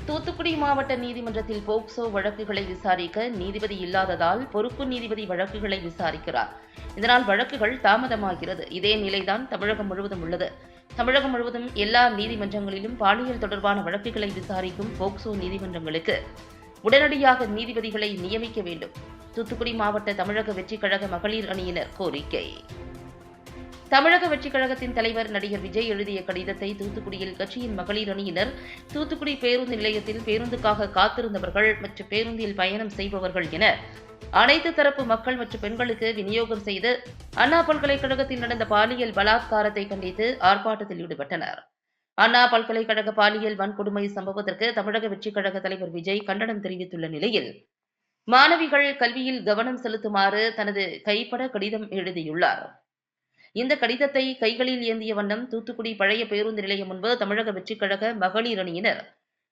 தூத்துக்குடி மாவட்ட நீதிமன்றத்தில் போக்சோ வழக்குகளை விசாரிக்க நீதிபதி இல்லாததால் பொறுப்பு நீதிபதி வழக்குகளை விசாரிக்கிறார். இதனால் வழக்குகள் தாமதமாகிறது. இதே நிலைதான் தமிழகம் முழுவதும் உள்ளது. தமிழகம் முழுவதும் எல்லா நீதிமன்றங்களிலும் பாலியல் தொடர்பான வழக்குகளை விசாரிக்கும் போக்சோ நீதிமன்றங்களுக்கு உடனடியாக நீதிபதிகளை நியமிக்க வேண்டும். தூத்துக்குடி மாவட்ட தமிழக வெற்றிக் கழக மகளிர் அணியினர் கோரிக்கை. தமிழக வெற்றிக் கழகத்தின் தலைவர் நடிகர் விஜய் எழுதிய கடிதத்தை தூத்துக்குடியில் கட்சியின் மகளிர் அணியினர் தூத்துக்குடி பேருந்து நிலையத்தில் பேருந்துக்காக காத்திருந்தவர்கள் மற்றும் பேருந்தில் பயணம் செய்பவர்கள் என அனைத்து தரப்பு மக்கள் மற்றும் பெண்களுக்கு விநியோகம் செய்து அண்ணா பல்கலைக்கழகத்தில் நடந்த பாலியல் பலாத்காரத்தை கண்டித்து ஆர்ப்பாட்டத்தில் ஈடுபட்டனர். அண்ணா பல்கலைக்கழக பாலியல் வன்கொடுமை சம்பவத்திற்கு தமிழக வெற்றிக் கழக தலைவர் விஜய் கண்டனம் தெரிவித்துள்ள நிலையில் மாணவிகள் கல்வியில் கவனம் செலுத்துமாறு தனது கைப்பட கடிதம் எழுதியுள்ளார். இந்த கடிதத்தை கைகளில் ஏந்திய வண்ணம் தூத்துக்குடி பழைய பேருந்து நிலையம் முன்பு தமிழக வெற்றிக் கழக மகளிர் அணியினர்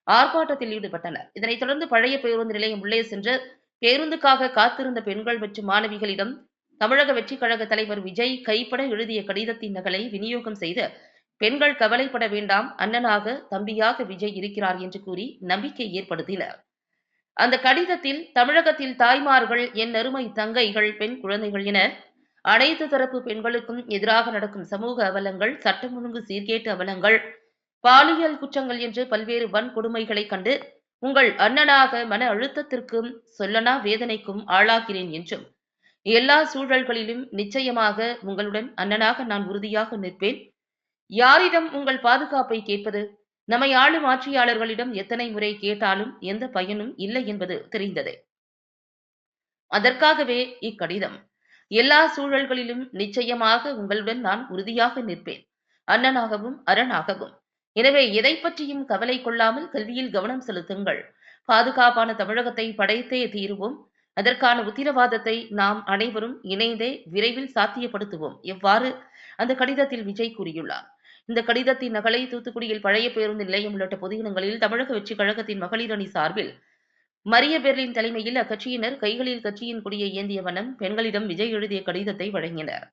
ஆர்ப்பாட்டத்தில் ஈடுபட்டனர். இதனைத் தொடர்ந்து பழைய பேருந்து நிலையம் உள்ளே சென்று பேருந்துக்காக காத்திருந்த பெண்கள் மற்றும் மாணவிகளிடம் தமிழக வெற்றிக் கழக தலைவர் விஜய் கைப்பட எழுதிய கடிதத்தின் நகலை விநியோகம் செய்து பெண்கள் கவலைப்பட வேண்டாம், அண்ணனாக தம்பியாக விஜய் இருக்கிறார் என்று கூறி நம்பிக்கை ஏற்படுத்தினர். அந்த கடிதத்தில் தமிழகத்தில் தாய்மார்கள், என் அருமை தங்கைகள், பெண் குழந்தைகள் என அனைத்து தரப்பு பெண்களுக்கும் எதிராக நடக்கும் சமூக அவலங்கள், சட்டம் ஒழுங்கு சீர்கேட்டு அவலங்கள், பாலியல் குற்றங்கள் என்று பல்வேறு வன்கொடுமைகளை கண்டு உங்கள் அண்ணனாக மன அழுத்தத்திற்கும் சொல்லனா வேதனைக்கும் ஆளாகிறேன் என்றும் எல்லா சூழல்களிலும் நிச்சயமாக உங்களுடன் அண்ணனாக நான் உறுதியாக நிற்பேன். யாரிடம் உங்கள் பாதுகாப்பை கேட்பது? நம்மை ஆளும் ஆட்சியாளர்களிடம் எத்தனை முறை கேட்டாலும் எந்த பயனும் இல்லை என்பது தெரிந்ததே. அதற்காகவே இக்கடிதம். எல்லா சூழல்களிலும் நிச்சயமாக உங்களுடன் நான் உறுதியாக நிற்பேன், அண்ணனாகவும் அரணாகவும். எனவே எதை பற்றியும் கவலை கொள்ளாமல் கல்வியில் கவனம் செலுத்துங்கள். பாதுகாப்பான தமிழகத்தை படைத்தே தீருவோம். அதற்கான உத்தரவாதத்தை நாம் அனைவரும் இணைந்தே விரைவில் சாத்தியப்படுத்துவோம். எவ்வாறு அந்த கடிதத்தில் விஜய் கூறியுள்ளார். இந்த கடிதத்தின் நகலை தூத்துக்குடியில் பழைய பேருந்து நிலையம் உள்ளிட்ட பொது இடங்களில் தமிழக வெற்றிக் கழகத்தின் மகளிர் அணி சார்பில் மரிய பெர்லின் தலைமையில் அக்கட்சியினர் கைகளில் கட்சியின் கொடியை ஏந்திய வண்ணம் பெண்களிடம் விஜய் எழுதிய கடிதத்தை வழங்கினர்.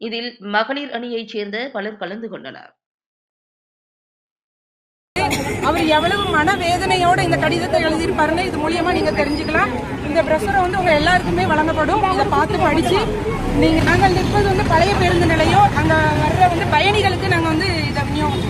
இதில் மகளிர் அணியைச் சேர்ந்த பலர் கலந்து கொண்டனர். அவர் எவ்வளவு மனவேதனையோட இந்த கடிதத்தை எழுதியிருப்பாருன்னு இது மூலியமா நீங்க தெரிஞ்சுக்கலாம். இந்த பிரசுரை உங்க எல்லாருக்குமே வழங்கப்படும். இதை பார்த்து படிச்சு நாங்கள் நிற்பது பழைய பேருந்து நிலையம். அங்க வர்ற பயணிகளுக்கு நாங்க இதை விநியோகம்